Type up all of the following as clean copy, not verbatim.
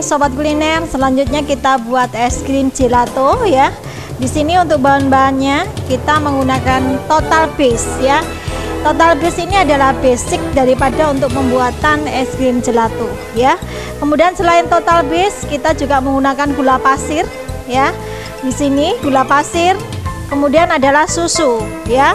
sobat kuliner, selanjutnya kita buat es krim gelato ya. Di sini untuk bahan-bahannya kita menggunakan total base ya. Total base ini adalah basic daripada untuk pembuatan es krim gelato ya. Kemudian selain total base, kita juga menggunakan gula pasir ya. Di sini gula pasir, kemudian adalah susu ya.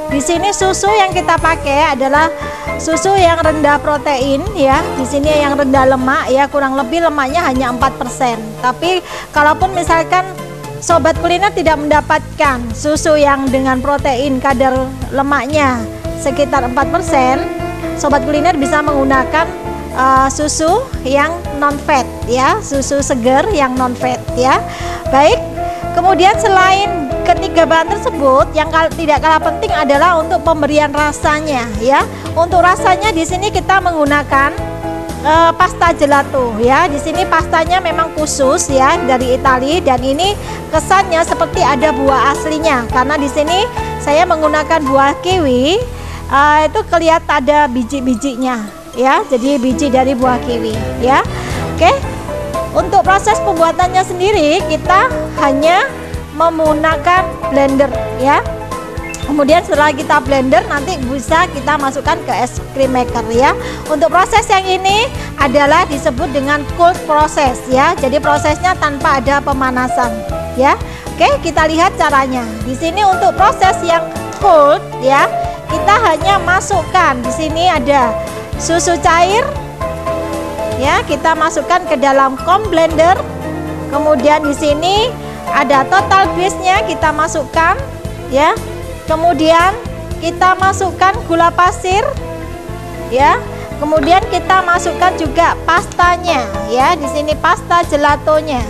Di sini susu yang kita pakai adalah susu yang rendah protein ya. Di sini yang rendah lemak ya, kurang lebih lemaknya hanya 4%. Tapi kalaupun misalkan sobat kuliner tidak mendapatkan susu yang dengan protein kadar lemaknya sekitar 4%, sobat kuliner bisa menggunakan susu yang non fat ya, susu segar yang non fat ya. Baik, kemudian selain ketiga bahan tersebut, yang tidak kalah penting adalah untuk pemberian rasanya ya. Untuk rasanya di sini kita menggunakan pasta gelato ya. Di sini pastanya memang khusus ya dari Italia, dan ini kesannya seperti ada buah aslinya karena di sini saya menggunakan buah kiwi. Itu kelihatan ada biji-bijinya ya, jadi biji dari buah kiwi ya. Oke, untuk proses pembuatannya sendiri kita hanya menggunakan blender ya. Kemudian setelah kita blender, nanti bisa kita masukkan ke es krim maker ya. Untuk proses yang ini adalah disebut dengan cold process ya. Jadi prosesnya tanpa ada pemanasan ya. Oke, kita lihat caranya. Di sini untuk proses yang cold ya, kita hanya masukkan, di sini ada susu cair ya, kita masukkan ke dalam comb blender. Kemudian di sini ada total base-nya kita masukkan ya. Kemudian kita masukkan gula pasir ya. Kemudian kita masukkan juga pastanya ya. Di sini pasta gelatonya.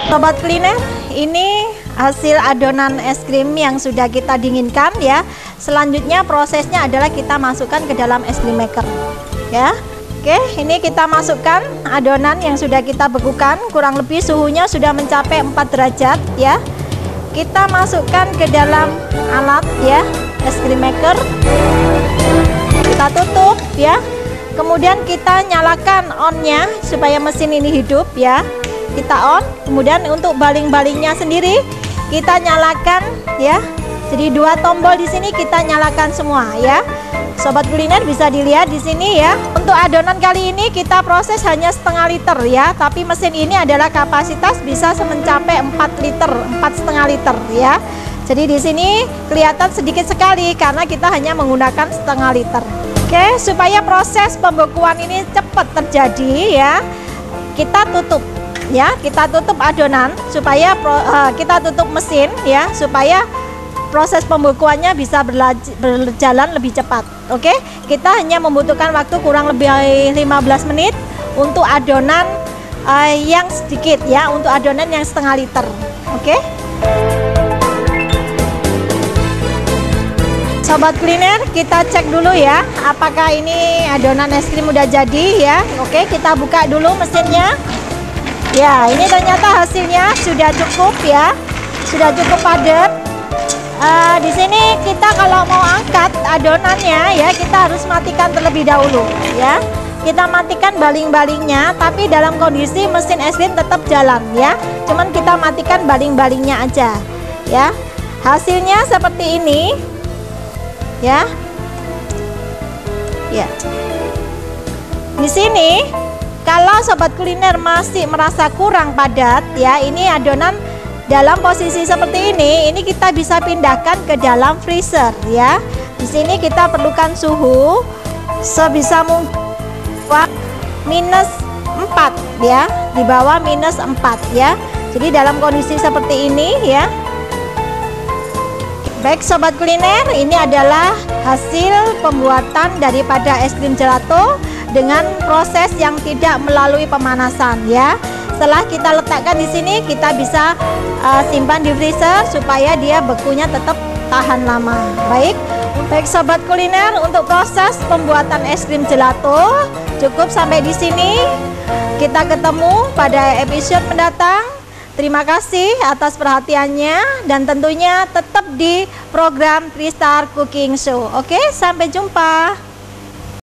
Sobat kuliner, ini hasil adonan es krim yang sudah kita dinginkan ya. Selanjutnya prosesnya adalah kita masukkan ke dalam es krim maker ya. Oke, ini kita masukkan adonan yang sudah kita bekukan, kurang lebih suhunya sudah mencapai 4 derajat ya. Kita masukkan ke dalam alat ya, es krim maker. Kita tutup ya. Kemudian kita nyalakan on-nya supaya mesin ini hidup ya. Kita on. Kemudian untuk baling-balingnya sendiri kita nyalakan ya. Jadi dua tombol di sini kita nyalakan semua ya. Sobat kuliner bisa dilihat di sini ya. Untuk adonan kali ini kita proses hanya setengah liter ya, tapi mesin ini adalah kapasitas bisa mencapai 4 liter, 4,5 liter ya. Jadi di sini kelihatan sedikit sekali karena kita hanya menggunakan setengah liter. Oke, supaya proses pembekuan ini cepat terjadi ya, kita tutup ya, kita tutup adonan supaya kita tutup mesin ya, supaya proses pembekuannya bisa berjalan lebih cepat. Oke, kita hanya membutuhkan waktu kurang lebih 15 menit untuk adonan yang sedikit ya, untuk adonan yang setengah liter. Oke, sobat kuliner, kita cek dulu ya apakah ini adonan es krim udah jadi ya. Oke, kita buka dulu mesinnya ya. Ini ternyata hasilnya sudah cukup ya, sudah cukup padat. Di sini kita kalau mau angkat adonannya ya, kita harus matikan terlebih dahulu ya. Kita matikan baling-balingnya, tapi dalam kondisi mesin es krim tetap jalan ya. Cuman kita matikan baling-balingnya aja ya. Hasilnya seperti ini ya. Ya. Di sini kalau sobat kuliner masih merasa kurang padat ya, ini adonan dalam posisi seperti ini kita bisa pindahkan ke dalam freezer ya. Di sini kita perlukan suhu sebisa mungkin minus 4 ya, di bawah minus 4 ya. Jadi dalam kondisi seperti ini ya. Baik sobat kuliner, ini adalah hasil pembuatan daripada es krim gelato dengan proses yang tidak melalui pemanasan ya. Setelah kita letakkan di sini, kita bisa simpan di freezer supaya dia bekunya tetap tahan lama. Baik sobat kuliner, untuk proses pembuatan es krim gelato cukup sampai di sini. Kita ketemu pada episode mendatang. Terima kasih atas perhatiannya, dan tentunya tetap di program Tristar Cooking Show. Oke, sampai jumpa.